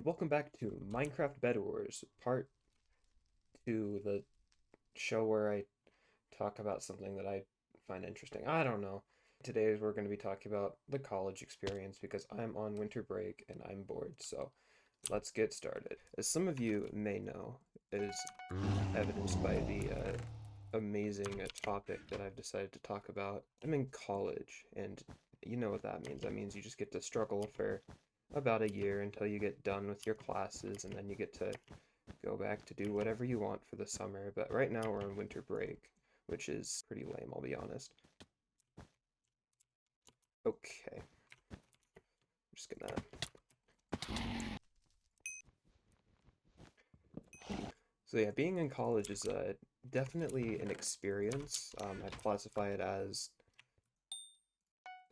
welcome back to Minecraft Bedwars, part 2, the show where I talk about something that I find interesting. I don't know. Today we're going to be talking about the college experience because I'm on winter break and I'm bored, so let's get started. As some of you may know, as evidenced by the amazing topic that I've decided to talk about, I'm in college, and you know what that means. That means you just get to struggle for about a year until you get done with your classes, and then you get to go back to do whatever you want for the summer. But right now we're on winter break, which is pretty lame, I'll be honest. Okay, I'm just gonna... So yeah, being in college is definitely an experience. I'd classify it as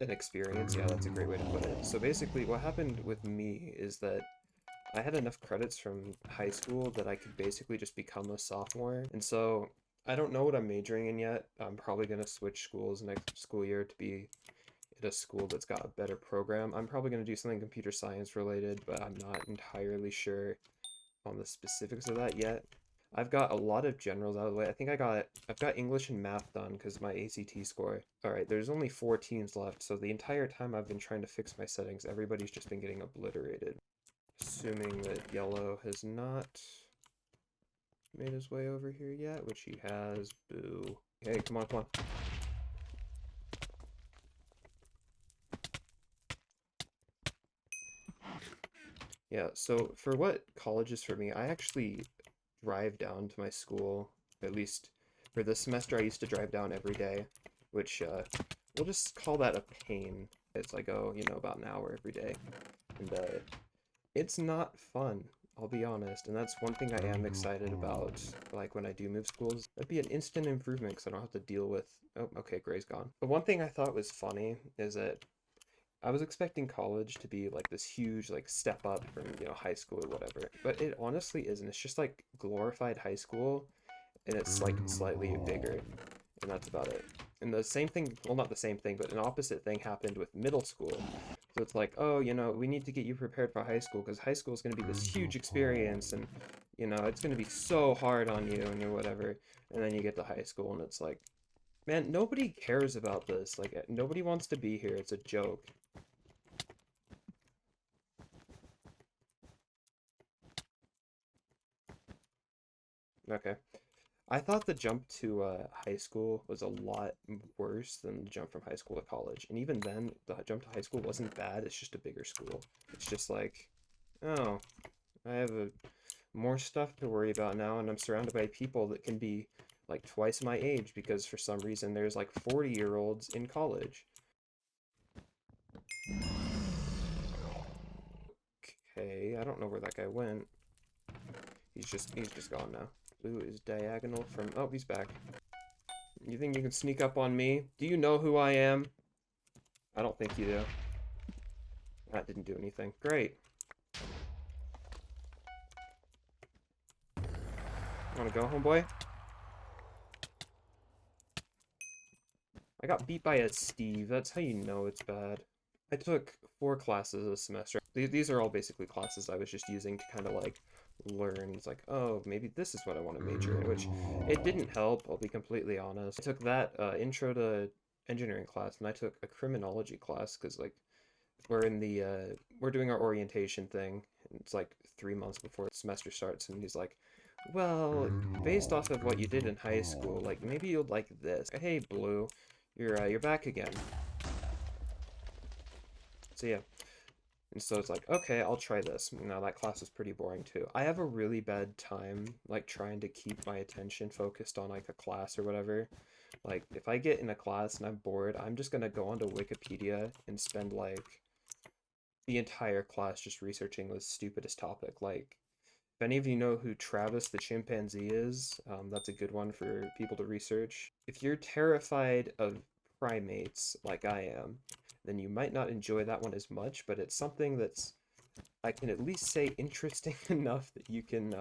an experience. Yeah, that's a great way to put it. So basically what happened with me is that I had enough credits from high school that I could basically just become a sophomore. And so I don't know what I'm majoring in yet. I'm probably going to switch schools next school year to be at a school that's got a better program. I'm probably going to do something computer science related, but I'm not entirely sure on the specifics of that yet. I've got a lot of generals out of the way. I think I've got English and math done because my ACT score. All right, there's only 4 teams left, so the entire time I've been trying to fix my settings, everybody's just been getting obliterated. Assuming that yellow has not made his way over here yet, which he has. Boo. Hey, come on, come on. Yeah, so for what college is for me, I actually drive down to my school. At least for this semester, I used to drive down every day, which we'll just call that a pain. It's like, oh, you know, about an hour every day. And it's not fun, I'll be honest, and that's one thing I am excited about, like, when I do move schools. That'd be an instant improvement because I don't have to deal with... Oh, okay, Gray's gone. But one thing I thought was funny is that I was expecting college to be, like, this huge, like, step up from, you know, high school or whatever, but it honestly isn't. It's just, like, glorified high school, and it's, like, slightly bigger, and that's about it. And the same thing, well, not the same thing, but an opposite thing happened with middle school. So it's like, oh, you know, we need to get you prepared for high school because high school is going to be this huge experience and, you know, it's going to be so hard on you and whatever. And then you get to high school and it's like, man, nobody cares about this. Like, nobody wants to be here. It's a joke. Okay. I thought the jump to high school was a lot worse than the jump from high school to college. And even then, the jump to high school wasn't bad. It's just a bigger school. It's just like, oh, I have more stuff to worry about now, and I'm surrounded by people that can be like twice my age because for some reason there's like 40-year-olds in college. Okay, I don't know where that guy went. He's just gone now. Blue is diagonal from... Oh, he's back. You think you can sneak up on me? Do you know who I am? I don't think you do. That didn't do anything. Great. Wanna go, homeboy? I got beat by a Steve. That's how you know it's bad. I took 4 classes this semester. These are all basically classes I was just using to kind of like learn. It's like, oh, maybe this is what I want to major in, which it didn't help, I'll be completely honest. I took that intro to engineering class, and I took a criminology class because like we're doing our orientation thing. And it's like 3 months before the semester starts, and he's like, well, based off of what you did in high school, like maybe you'll like this. Hey, Blue, you're back again. So yeah. And so it's like, okay, I'll try this. Now that class is pretty boring too. I have a really bad time like trying to keep my attention focused on like a class or whatever. Like if I get in a class and I'm bored, I'm just gonna go onto Wikipedia and spend like the entire class just researching the stupidest topic. Like if any of you know who Travis the chimpanzee is, that's a good one for people to research. If you're terrified of primates like I am, then you might not enjoy that one as much, but it's something that's, I can at least say, interesting enough that you can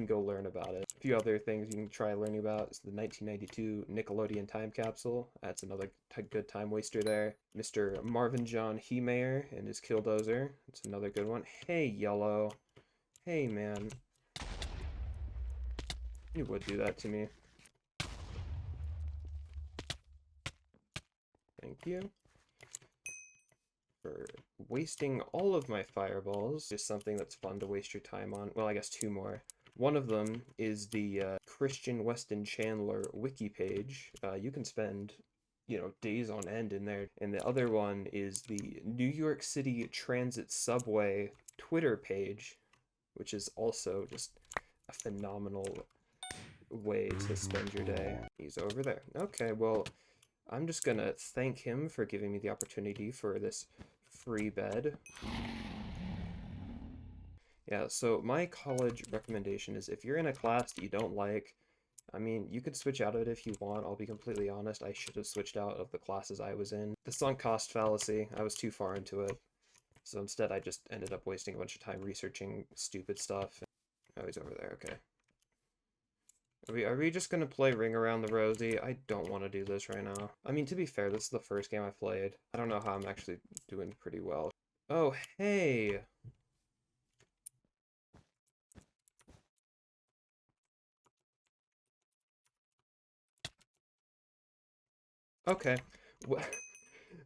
go learn about it. A few other things you can try learning about is the 1992 Nickelodeon time capsule. That's another good time waster there. Mr. Marvin John Heemeyer and his Killdozer. It's another good one. Hey, Yellow. Hey, man. You would do that to me. Thank you for wasting all of my fireballs. Just something that's fun to waste your time on. Well, I guess two more. One of them is the Christian Weston Chandler wiki page. You can spend, days on end in there. And the other one is the New York City Transit Subway Twitter page, which is also just a phenomenal way to spend your day. He's over there. Okay, well, I'm just gonna thank him for giving me the opportunity for this free bed. Yeah, so my college recommendation is if you're in a class that you don't like, I mean, you could switch out of it if you want. I'll be completely honest, I should have switched out of the classes I was in. The sunk cost fallacy, I was too far into it. So instead, I just ended up wasting a bunch of time researching stupid stuff. Oh, he's over there, okay. Are we just gonna play Ring Around the Rosie? I don't want to do this right now. I mean, to be fair, this is the first game I played. I don't know how I'm actually doing pretty well. Oh, hey! Okay. Well,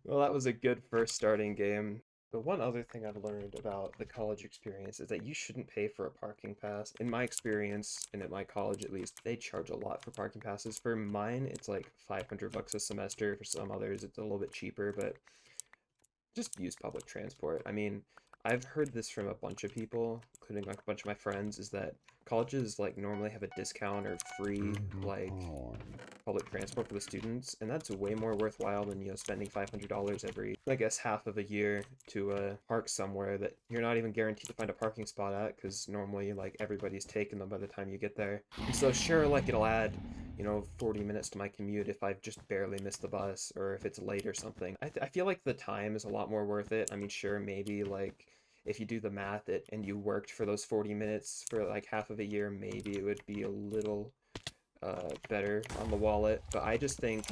that was a good first starting game. The one other thing I've learned about the college experience is that you shouldn't pay for a parking pass. In my experience, and at my college at least, they charge a lot for parking passes. For mine, it's like 500 bucks a semester. For some others, it's a little bit cheaper, but just use public transport. I mean, I've heard this from a bunch of people, including like a bunch of my friends, is that colleges like normally have a discount or free like public transport for the students, and that's way more worthwhile than, spending $500 every, I guess, half of a year to park somewhere that you're not even guaranteed to find a parking spot at, because normally like everybody's taken them by the time you get there. And so sure, like it'll add 40 minutes to my commute if I've just barely missed the bus or if it's late or something. I feel like the time is a lot more worth it. I mean, sure, maybe like if you do the math and you worked for those 40 minutes for like half of a year, maybe it would be a little better on the wallet. But I just think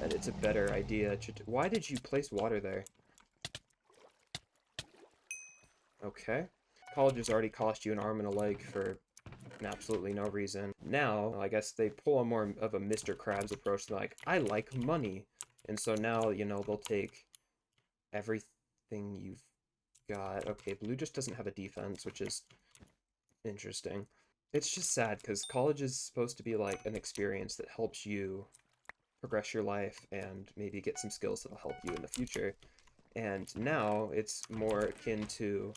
that it's a better idea to... Why did you place water there? Okay. Colleges already cost you an arm and a leg for absolutely no reason. Now, I guess they pull a more of a Mr. Krabs approach. They're like, I like money. And so now, they'll take everything you've got. Okay, blue just doesn't have a defense, which is interesting. It's just sad because college is supposed to be like an experience that helps you progress your life and maybe get some skills that'll help you in the future. And now it's more akin to,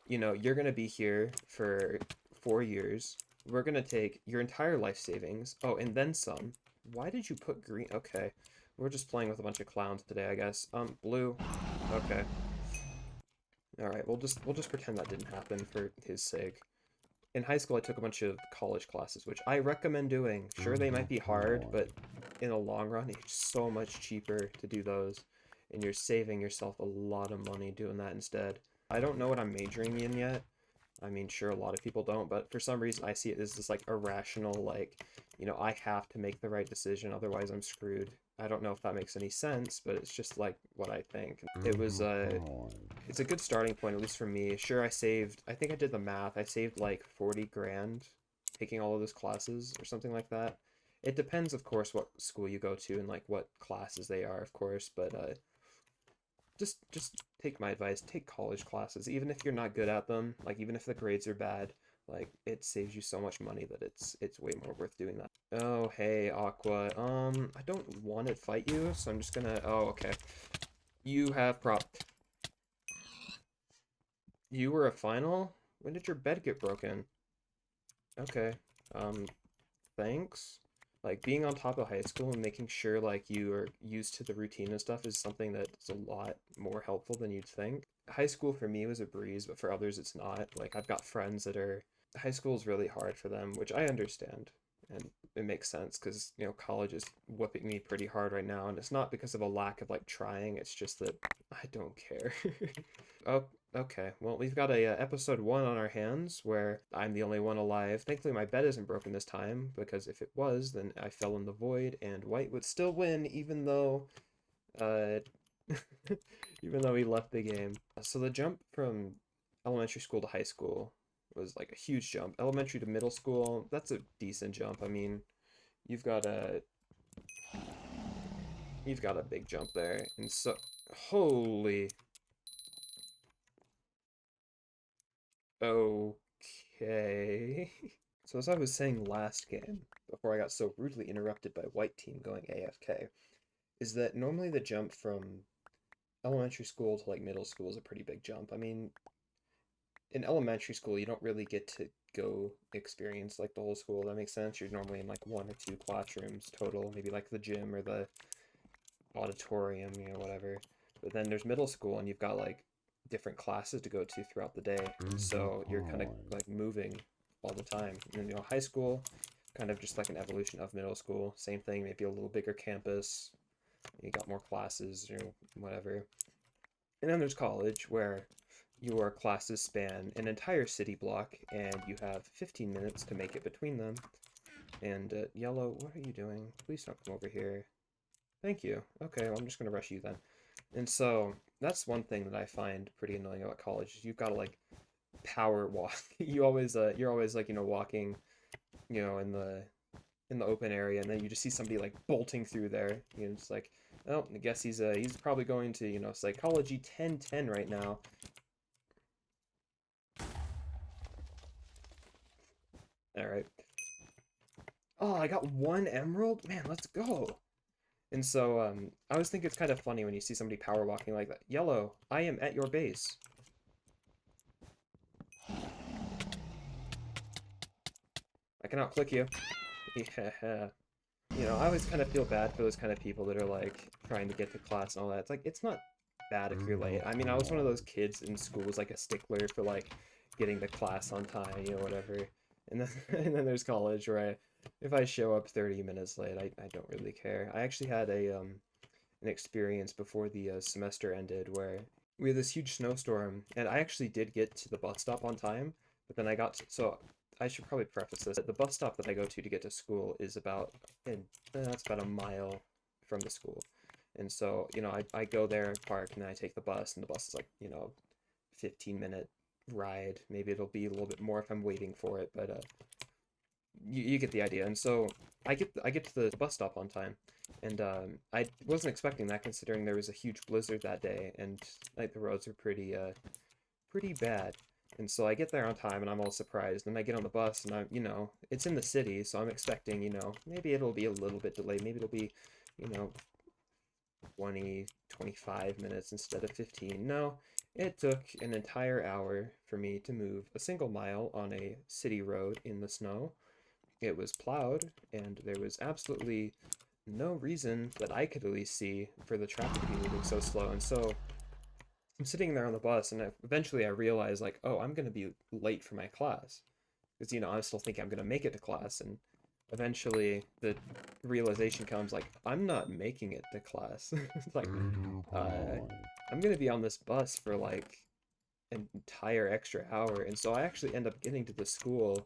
you're going to be here for 4 years. We're going to take your entire life savings. Oh, and then some. Why did you put green? Okay. We're just playing with a bunch of clowns today, I guess. Blue. Okay. All right, we'll just pretend that didn't happen for his sake. In high school, I took a bunch of college classes, which I recommend doing. Sure, they might be hard, but in the long run, it's so much cheaper to do those, and you're saving yourself a lot of money doing that instead. I don't know what I'm majoring in yet. I mean, sure, a lot of people don't, but for some reason, I see it as this, like, irrational, like, I have to make the right decision, otherwise I'm screwed. I don't know if that makes any sense, but it's just, like, what I think. It's a good starting point, at least for me. Sure, I think I did the math, I saved, like, 40 grand taking all of those classes, or something like that. It depends, of course, what school you go to and, like, what classes they are, of course, but, just take my advice, take college classes, even if you're not good at them, like even if the grades are bad, like it saves you so much money that it's way more worth doing that. Oh, hey, Aqua. I don't want to fight you, so I'm just gonna... Oh, okay. You have prop. You were a final? When did your bed get broken? Okay. Thanks. Like, being on top of high school and making sure, like, you are used to the routine and stuff is something that's a lot more helpful than you'd think. High school for me was a breeze, but for others it's not. Like, I've got friends that are... High school is really hard for them, which I understand. And it makes sense, because, college is whooping me pretty hard right now, and it's not because of a lack of, like, trying, it's just that I don't care. Oh, okay. Well, we've got a episode 1 on our hands where I'm the only one alive. Thankfully, my bed isn't broken this time, because if it was, then I fell in the void, and White would still win, even though, uh, even though he left the game. So the jump from elementary school to high school was like a huge jump. Elementary to middle school, that's a decent jump. I mean, you've got a you've got a big jump there. And so holy okay. So as I was saying last game, before I got so rudely interrupted by white team going AFK, is that normally the jump from elementary school to like middle school is a pretty big jump. I mean, in elementary school, you don't really get to go experience like the whole school. That makes sense. You're normally in like 1 or 2 classrooms total, maybe like the gym or the auditorium, you know, whatever. But then there's middle school, and you've got like different classes to go to throughout the day. So you're kind of like moving all the time. And then, you know, high school, kind of just like an evolution of middle school. Same thing, maybe a little bigger campus. You got more classes, you know, whatever. And then there's college, where your classes span an entire city block, and you have 15 minutes to make it between them. And Yellow, what are you doing? Please don't come over here. Thank you. Okay, well, I'm just gonna rush you then. And so that's one thing that I find pretty annoying about college is you've got to like power walk. You're always like, you know, walking, you know, in the open area, and then you just see somebody like bolting through there. You know, it's like, oh, I guess he's probably going to, you know, psychology 1010 right now. All right. Oh, I got 1 emerald? Man, let's go. And so, I always think it's kind of funny when you see somebody power walking like that. Yellow, I am at your base. I can outclick you. Yeah. You know, I always kind of feel bad for those kind of people that are like trying to get to class and all that. It's like, it's not bad if you're late. I mean, I was one of those kids in school who was like a stickler for like getting to class on time, you know, whatever. And then and then there's college where if I show up 30 minutes late, I don't really care. I actually had an experience before the semester ended where we had this huge snowstorm, and I actually did get to the bus stop on time, but then so I should probably preface this. The bus stop that I go to get to school is about, and that's about a mile from the school. And so, you know, I go there, park, and then I take the bus, and the bus is like, you know, 15-minute ride. Maybe it'll be a little bit more if I'm waiting for it, but you get the idea. And so I get to the bus stop on time, and I wasn't expecting that considering there was a huge blizzard that day, and like the roads were pretty bad. And so I get there on time, and I'm all surprised. And I get on the bus, and you know, it's in the city, so I'm expecting, you know, maybe it'll be a little bit delayed. Maybe it'll be, you know, 20, 25 minutes instead of 15. No, it took an entire hour for me to move a single mile on a city road in the snow. It was plowed, and there was absolutely no reason that I could at least see for the traffic to be moving so slow. And so I'm sitting there on the bus, and eventually I realize, like, oh, I'm going to be late for my class. Because, you know, I'm still thinking I'm going to make it to class, and eventually the realization comes, like, I'm not making it to class. It's like, I'm going to be on this bus for, like, an entire extra hour. And so I actually end up getting to the school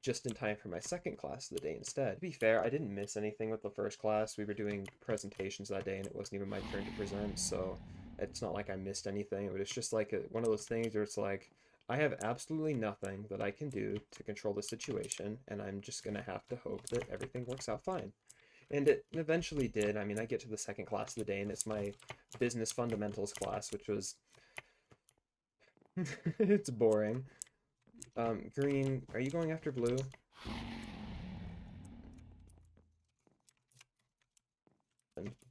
just in time for my second class of the day instead. To be fair, I didn't miss anything with the first class. We were doing presentations that day, and it wasn't even my turn to present, so it's not like I missed anything. But it's just like one of those things where it's like, I have absolutely nothing that I can do to control the situation, and I'm just gonna have to hope that everything works out fine. And it eventually did. I mean, I get to the second class of the day, and it's my business fundamentals class, which was it's boring. Green, are you going after blue?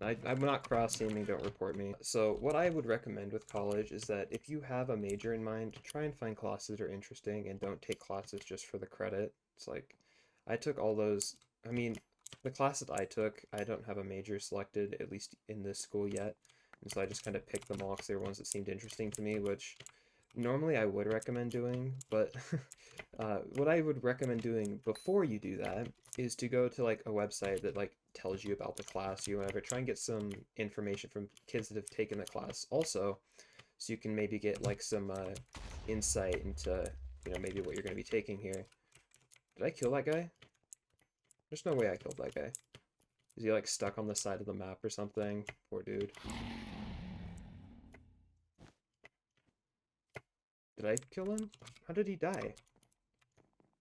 I'm not cross-teaming, don't report me. So what I would recommend with college is that if you have a major in mind, try and find classes that are interesting and don't take classes just for the credit. It's like, I took all those, I mean, the class that I took, I don't have a major selected, at least in this school yet. And so I just kind of picked them all because they were ones that seemed interesting to me, which normally I would recommend doing, but what I would recommend doing before you do that is to go to like a website that like tells you about the class, you whatever. Try and get some information from kids that have taken the class also, so you can maybe get like some insight into, you know, maybe what you're going to be taking here. Did I kill that guy? There's no way I killed that guy. Is he like stuck on the side of the map or something? Poor dude. Did I kill him? How did he die?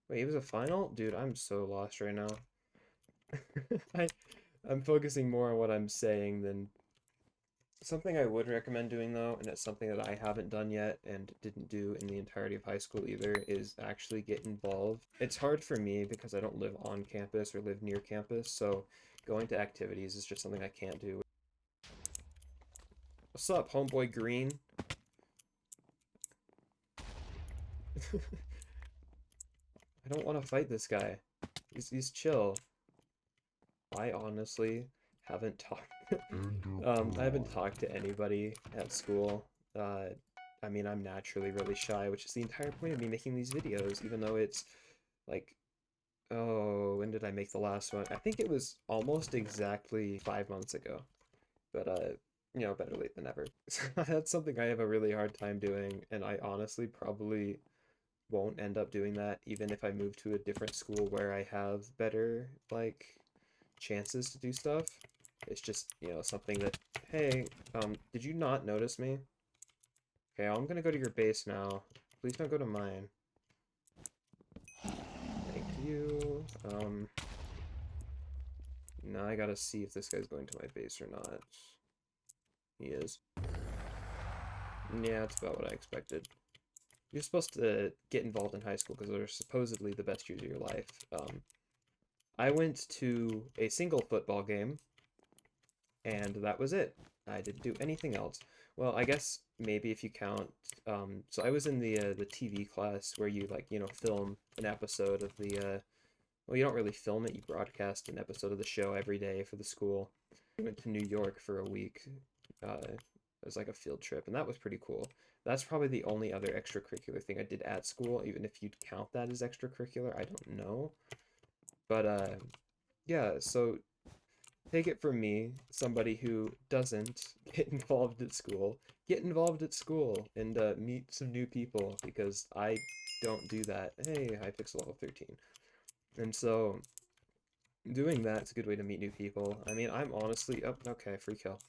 Wait, it was a final? Dude, I'm so lost right now. I, I'm focusing more on what I'm saying than something I would recommend doing though, and it's something that I haven't done yet and didn't do in the entirety of high school either, is actually get involved. It's hard for me because I don't live on campus or live near campus, so going to activities is just something I can't do. What's up, homeboy Green? I don't want to fight this guy. He's chill. I honestly haven't talked I haven't talked to anybody at school. Uh, I mean, I'm naturally really shy, which is the entire point of me making these videos, even though it's like, oh, when did I make the last one? I think it was almost exactly 5 months ago. But you know, better late than never. That's something I have a really hard time doing, and I honestly probably won't end up doing that even if I move to a different school where I have better like chances to do stuff. It's just, you know, something that, hey, did you not notice me? Okay, I'm gonna go to your base now. Please don't go to mine. Thank you. Now I gotta see if this guy's going to my base or not. He is. Yeah, that's about what I expected. You're supposed to get involved in high school because they're supposedly the best years of your life. I went to a single football game, and that was it. I didn't do anything else. Well, I guess maybe if you count, so I was in the TV class where you like, you know, film an episode of well, you don't really film it, you broadcast an episode of the show every day for the school. I went to New York for a week. It was like a field trip, and that was pretty cool. That's probably the only other extracurricular thing I did at school, even if you'd count that as extracurricular, I don't know. But yeah, so take it from me, somebody who doesn't get involved at school, get involved at school and meet some new people because I don't do that. Hey, Hypixel level 13. And so doing that's a good way to meet new people. I mean, I'm honestly, oh, okay, free kill.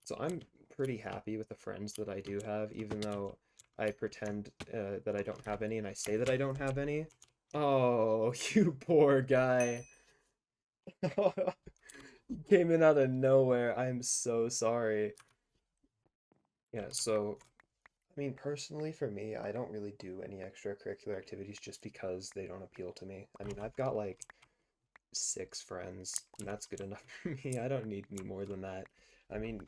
So I'm pretty happy with the friends that I do have, even though I pretend that I don't have any and I say that I don't have any. Oh, you poor guy. Came in out of nowhere. I'm so sorry. Yeah, so, I mean, personally, for me, I don't really do any extracurricular activities just because they don't appeal to me. I mean, I've got like 6 friends, and that's good enough for me. I don't need any more than that. I mean,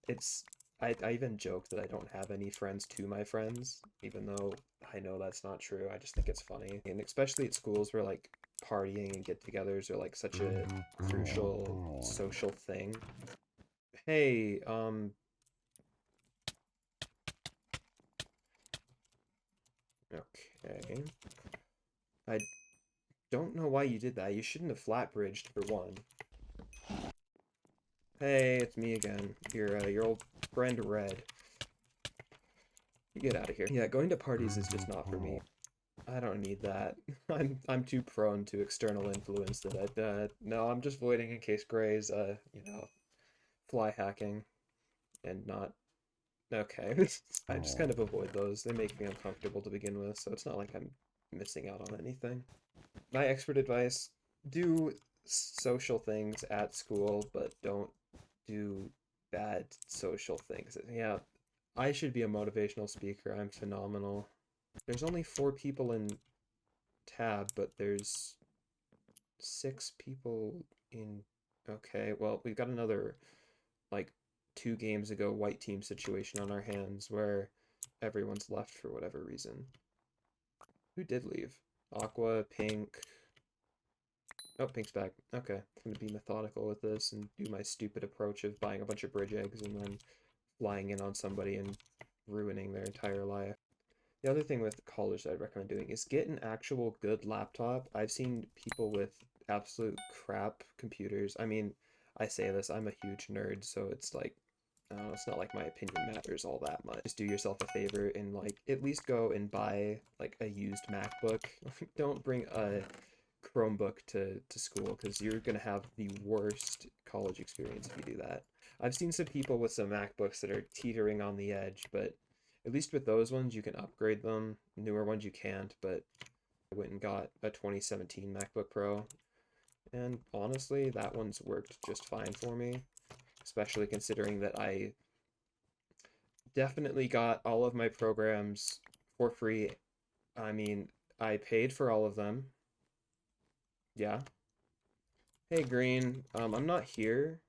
it's, I even joke that I don't have any friends to my friends, even though I know that's not true. I just think it's funny. And especially at schools where like partying and get-togethers are like such a crucial social thing. Hey, okay. I don't know why you did that. You shouldn't have flat bridged for one. Hey, it's me again. Your old friend Red. Get out of here. Yeah, going to parties is just not for me. I don't need that. I'm too prone to external influence that no, I'm just voiding in case Gray's you know, fly hacking and not okay. I just kind of avoid those. They make me uncomfortable to begin with, so it's not like I'm missing out on anything. My expert advice, do social things at school, but don't do bad social things. Yeah, I should be a motivational speaker. I'm phenomenal. There's only 4 people in tab, but there's 6 people in... Okay, well, we've got another, like, 2 games ago white team situation on our hands where everyone's left for whatever reason. Who did leave? Aqua, Pink... Oh, Pink's back. Okay, I'm gonna be methodical with this and do my stupid approach of buying a bunch of bridge eggs and then flying in on somebody and ruining their entire life. The other thing with college that I'd recommend doing is get an actual good laptop. I've seen people with absolute crap computers. I mean, I say this, I'm a huge nerd, so it's like, it's not like my opinion matters all that much. Just do yourself a favor and like at least go and buy like a used MacBook. Don't bring a Chromebook to school because you're gonna have the worst college experience if you do that. I've seen some people with some MacBooks that are teetering on the edge, but at least with those ones you can upgrade them. Newer ones you can't, but I went and got a 2017 MacBook Pro, and honestly, that one's worked just fine for me, especially considering that I definitely got all of my programs for free. I mean, I paid for all of them. Yeah. Hey, Green. I'm not here.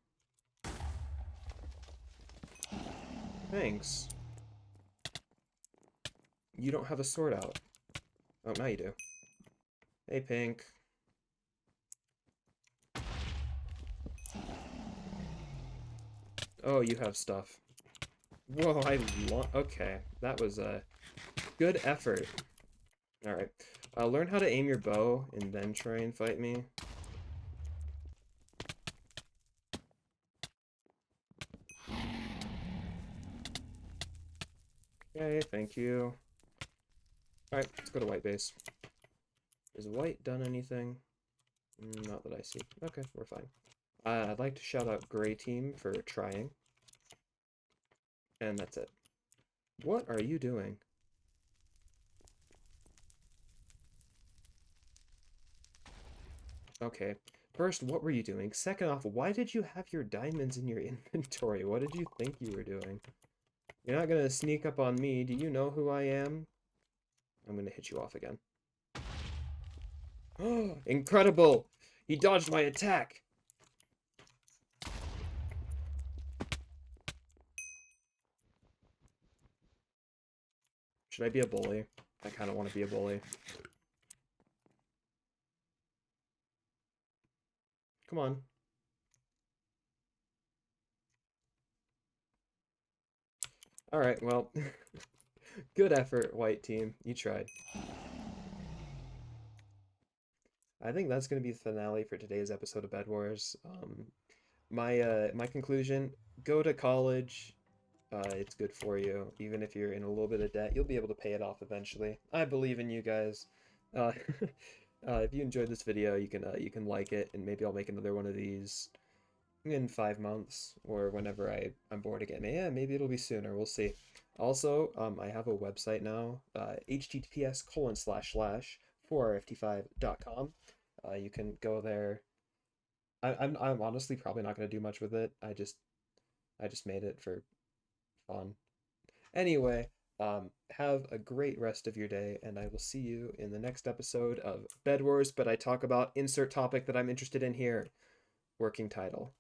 Thanks. You don't have a sword out. Oh, now you do. Hey, Pink. Oh, you have stuff. Whoa, okay. That was a good effort. Alright. Learn how to aim your bow and then try and fight me. Okay, thank you. Alright, let's go to white base. Has white done anything? Not that I see. Okay, we're fine. I'd like to shout out gray team for trying. And that's it. What are you doing? Okay. First, what were you doing? Second off, why did you have your diamonds in your inventory? What did you think you were doing? You're not gonna sneak up on me. Do you know who I am? I'm gonna hit you off again. Oh, incredible! He dodged my attack! Should I be a bully? I kind of want to be a bully. Come on. Alright, well, good effort, white team. You tried. I think that's going to be the finale for today's episode of Bedwars. My conclusion, go to college. It's good for you. Even if you're in a little bit of debt, you'll be able to pay it off eventually. I believe in you guys. Uh, if you enjoyed this video, you can like it, and maybe I'll make another one of these in 5 months or whenever I'm bored again. Yeah, maybe it'll be sooner. We'll see. Also, I have a website now, https://4rft5.com. You can go there. I'm honestly probably not gonna do much with it. I just made it for fun. Anyway, have a great rest of your day, and I will see you in the next episode of Bed Wars. But I talk about insert topic that I'm interested in here. Working title.